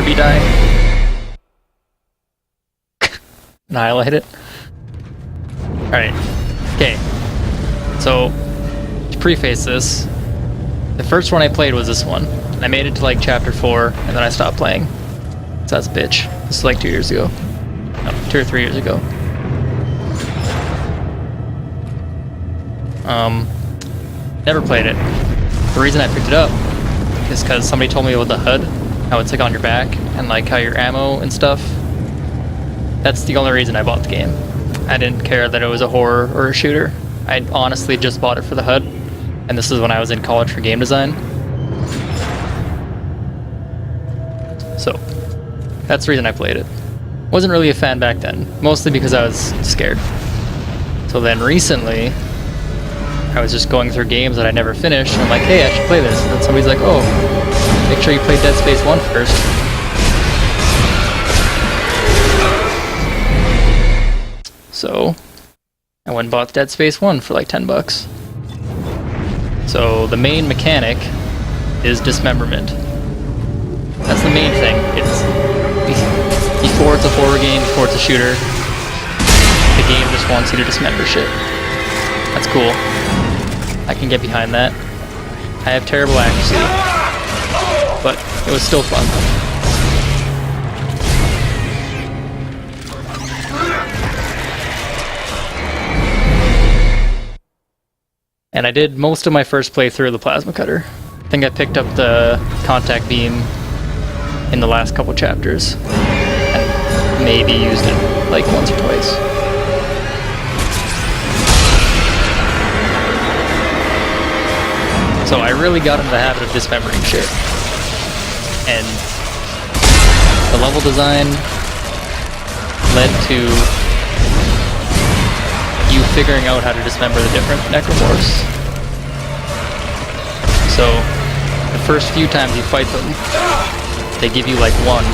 be dying. Annihilate it. Alright. Okay. So, to preface this, the first one I played was this one. I made it to like chapter 4, and then I stopped playing. So that's a bitch. This is like 2 years ago. No, 2 or 3 years ago. Never played it. The reason I picked it up is because somebody told me about the HUD, how it's like on your back, and like how your ammo and stuff. That's the only reason I bought the game. I didn't care that it was a horror or a shooter. I honestly just bought it for the HUD, and this is when I was in college for game design. So, that's the reason I played it. Wasn't really a fan back then, mostly because I was scared. So then recently, I was just going through games that I never finished, and I'm like, hey, I should play this. And then somebody's like, oh, make sure you play Dead Space 1 first. So, I went and bought Dead Space 1 for like $10. So, the main mechanic is dismemberment. That's the main thing. It's before it's a horror game, before it's a shooter, the game just wants you to dismember shit. That's cool. I can get behind that. I have terrible accuracy, but it was still fun. And I did most of my first playthrough of the plasma cutter. I think I picked up the contact beam in the last couple chapters, and maybe used it like once or twice. So I really got into the habit of dismembering shit. And the level design led to you figuring out how to dismember the different necromorphs. So the first few times you fight them, they give you like one.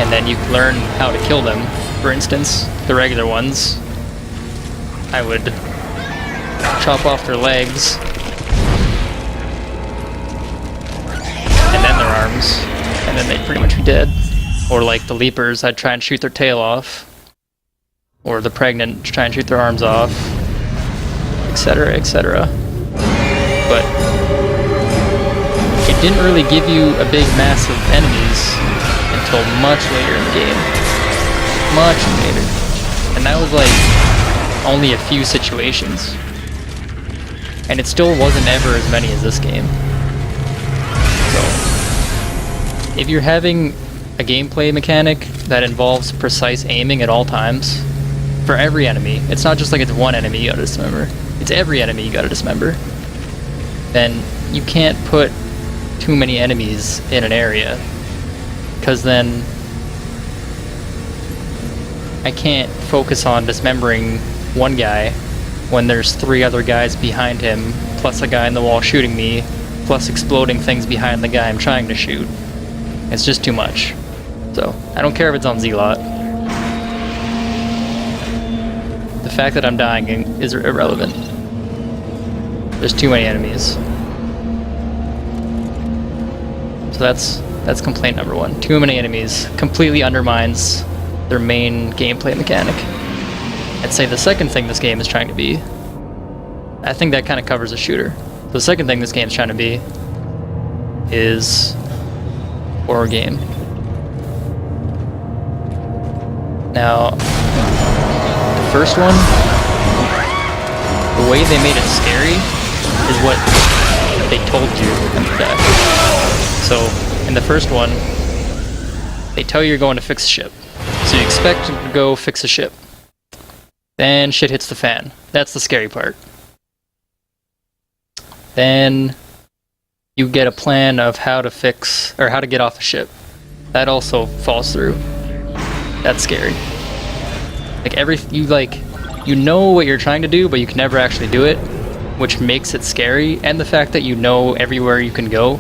And then you learn how to kill them. For instance, the regular ones, I would chop off their legs, and then their arms, and then they'd pretty much be dead. Or like the leapers, I'd try and shoot their tail off, or the pregnant, try and shoot their arms off, etc., etc. But it didn't really give you a big mass of enemies until much later in the game. Much later. And that was like only a few situations. And it still wasn't ever as many as this game. So, if you're having a gameplay mechanic that involves precise aiming at all times, for every enemy, it's not just like it's one enemy you gotta dismember, it's every enemy you gotta dismember, then you can't put too many enemies in an area, because then I can't focus on dismembering one guy when there's 3 other guys behind him, plus a guy in the wall shooting me, plus exploding things behind the guy I'm trying to shoot. It's just too much. So, I don't care if it's on Z-Lot. The fact that I'm dying is irrelevant. There's too many enemies. So that's complaint number 1. Too many enemies completely undermines their main gameplay mechanic. I'd say the second thing this game is trying to be, I think that kind of covers a shooter. The second thing this game is trying to be is horror game. Now, the first one, the way they made it scary is what they told you in the back. So, in the first one, they tell you you're going to fix a ship. So you expect to go fix a ship. Then shit hits the fan. That's the scary part. Then you get a plan of how to fix, or how to get off a ship. That also falls through. That's scary. You know what you're trying to do, but you can never actually do it, which makes it scary. And the fact that you know everywhere you can go,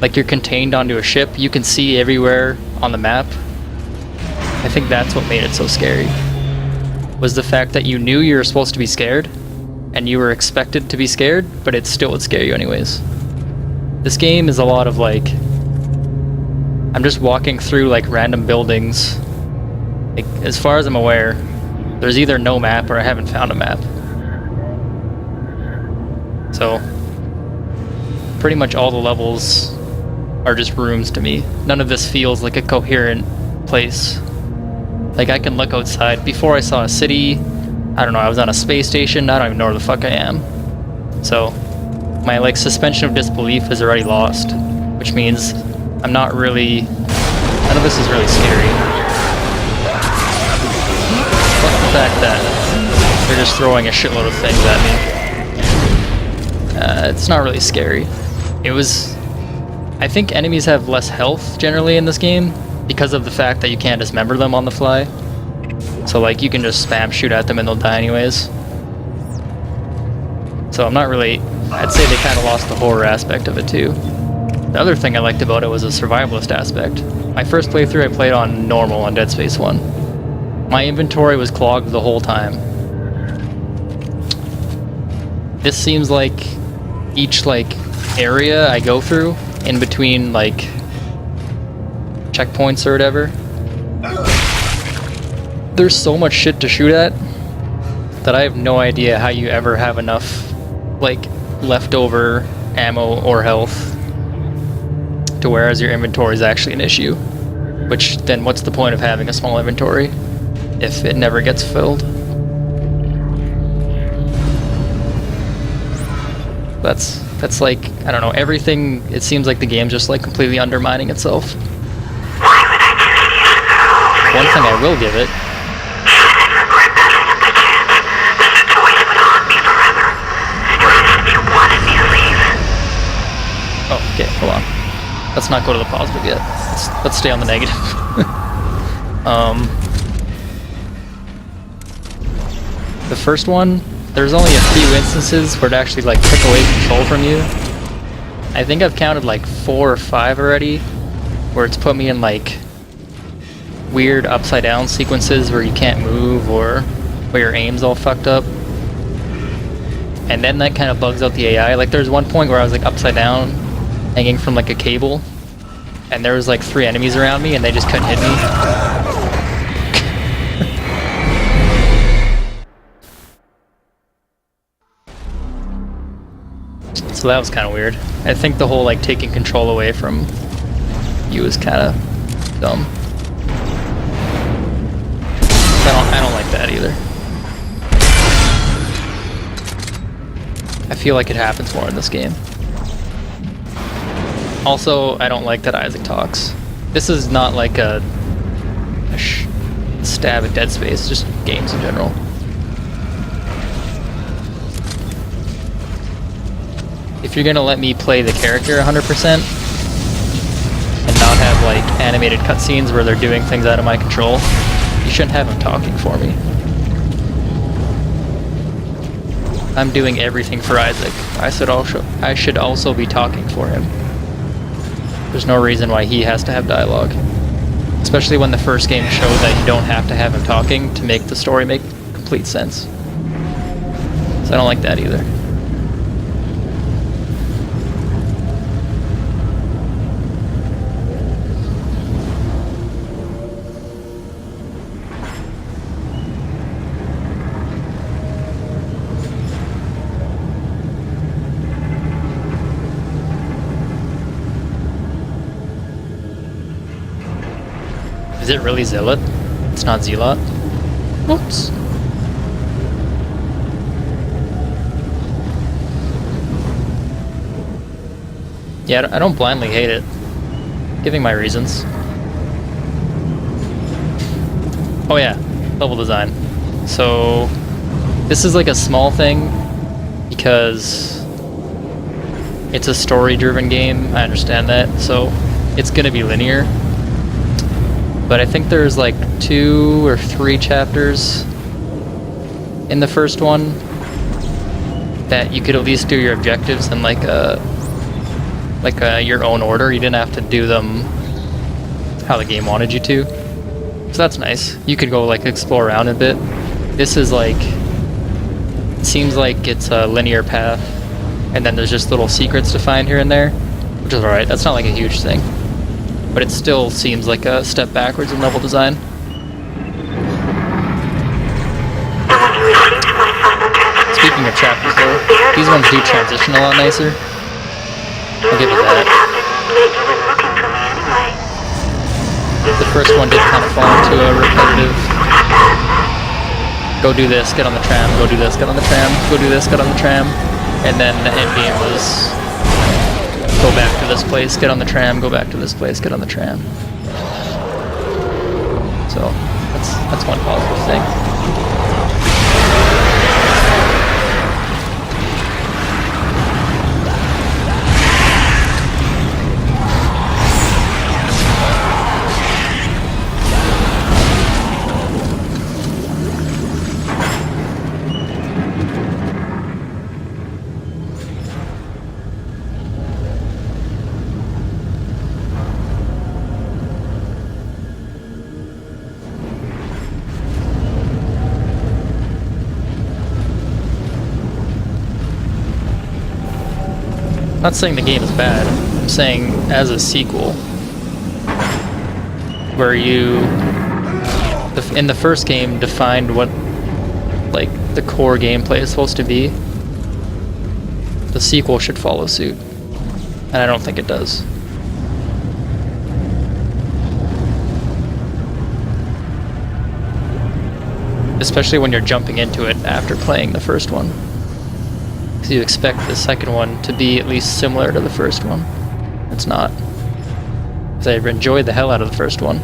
like you're contained onto a ship, you can see everywhere on the map. I think that's what made it so scary. Was the fact that you knew you were supposed to be scared, and you were expected to be scared, but it still would scare you anyways. This game is a lot of like I'm just walking through like random buildings. Like, as far as I'm aware, there's either no map or I haven't found a map. So, pretty much all the levels are just rooms to me. None of this feels like a coherent place. Like, I can look outside. Before I saw a city, I don't know, I was on a space station, I don't even know where the fuck I am. So, my like suspension of disbelief is already lost, which means I'm not really, none of this is really scary. Plus the fact that they're just throwing a shitload of things at me. It's not really scary. It was, I think enemies have less health generally in this game because of the fact that you can't dismember them on the fly. So like you can just spam shoot at them and they'll die anyways. So I'm not really, I'd say they kind of lost the horror aspect of it too. The other thing I liked about it was the survivalist aspect. My first playthrough I played on normal on Dead Space 1. My inventory was clogged the whole time. This seems like each like area I go through in between like checkpoints or whatever, there's so much shit to shoot at that I have no idea how you ever have enough like leftover ammo or health to whereas your inventory is actually an issue. Which then what's the point of having a small inventory if it never gets filled? That's like, I don't know, everything, it seems like the game's just like completely undermining itself. One thing I will give it. Oh, okay, hold on. Let's not go to the positive yet. Let's stay on the negative. The first one, there's only a few instances where it actually like took away control from you. I think I've counted like 4 or 5 already, where it's put me in like weird upside down sequences where you can't move or where your aim's all fucked up. And then that kind of bugs out the AI. Like there's one point where I was like upside down, hanging from like a cable, and there was like 3 enemies around me and they just couldn't hit me. So that was kind of weird. I think the whole like taking control away from you is kind of dumb. I don't like that either. I feel like it happens more in this game. Also, I don't like that Isaac talks. This is not like a stab at Dead Space, just games in general. If you're gonna let me play the character 100% and not have like animated cutscenes where they're doing things out of my control, you shouldn't have him talking for me. I'm doing everything for Isaac. I should also be talking for him. There's no reason why he has to have dialogue. Especially when the first game showed that you don't have to have him talking to make the story make complete sense. So I don't like that either. Is it really Zealot? It's not Zealot? Whoops. Yeah, I don't blindly hate it. Giving my reasons. Oh yeah, level design. So, this is like a small thing because it's a story-driven game, I understand that, so it's gonna be linear. But I think there's like 2 or 3 chapters in the first one that you could at least do your objectives in like your own order. You didn't have to do them how the game wanted you to. So that's nice. You could go like explore around a bit. This is like, it seems like it's a linear path and then there's just little secrets to find here and there, which is alright. That's not like a huge thing. but it still seems like a step backwards in level design. Speaking of chapters though, these ones do transition a lot nicer. I'll give you that. The first one did kind of fall into a repetitive go do this, get on the tram, go do this, get on the tram, go do this, get on the tram, and then the end game was go back to this place, get on the tram, go back to this place, get on the tram. So that's one positive thing. I'm not saying the game is bad, I'm saying as a sequel, where you, in the first game, defined what, like, the core gameplay is supposed to be, the sequel should follow suit, and I don't think it does. Especially when you're jumping into it after playing the first one. Because you expect the second one to be at least similar to the first one. It's not. Because I enjoyed the hell out of the first one.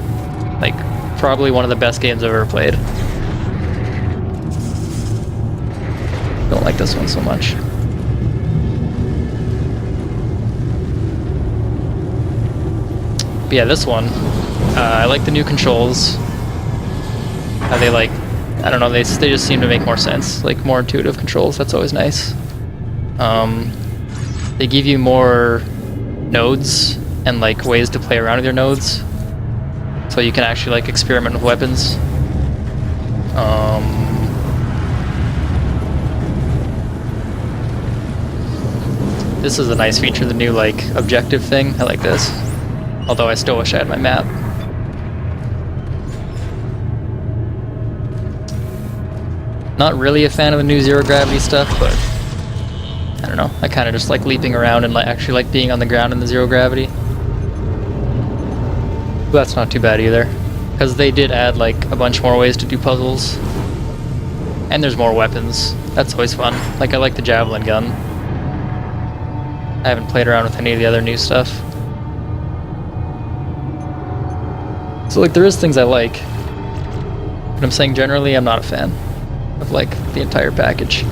Like, probably one of the best games I've ever played. Don't like this one so much. But yeah, this one, I like the new controls. They like, I don't know, they just seem to make more sense. Like, more intuitive controls, that's always nice. They give you more nodes and like ways to play around with your nodes, so you can actually like experiment with weapons. This is a nice feature, the new like objective thing. I like this, although I still wish I had my map. Not really a fan of the new zero gravity stuff, but I don't know, I kind of just like leaping around and like actually like being on the ground in the zero gravity. But that's not too bad either, because they did add like a bunch more ways to do puzzles, and there's more weapons. That's always fun. Like, I like the javelin gun. I haven't played around with any of the other new stuff. So like, there is things I like, but I'm saying generally I'm not a fan of like the entire package.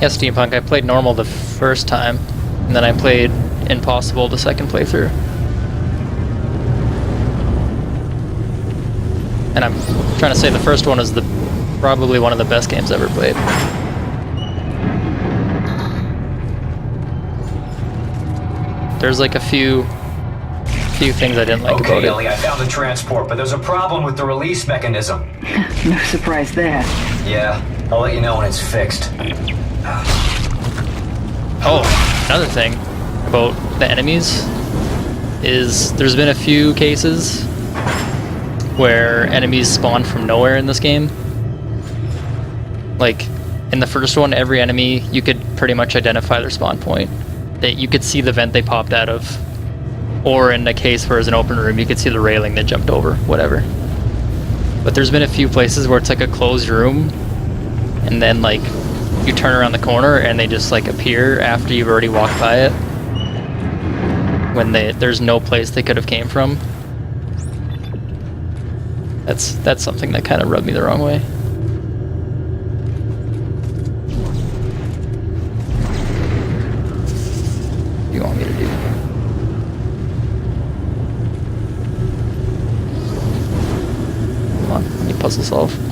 Yeah, Steampunk, I played normal the first time, and then I played Impossible the second playthrough. And I'm trying to say the first one is probably one of the best games I've ever played. There's like a few things I didn't like about it. Okay, Ellie, I found the transport, but there's a problem with the release mechanism. No surprise there. Yeah, I'll let you know when it's fixed. Oh, another thing about the enemies is there's been a few cases where enemies spawn from nowhere in this game. Like, in the first one, every enemy, you could pretty much identify their spawn point. You could see the vent they popped out of. Or in a case where it's an open room, you could see the railing they jumped over, whatever. But there's been a few places where it's like a closed room, and then like, you turn around the corner and they just like appear after you've already walked by it, when there's no place they could have came from. That's something that kind of rubbed me the wrong way. What do you want me to do? Come on, let me puzzle solve.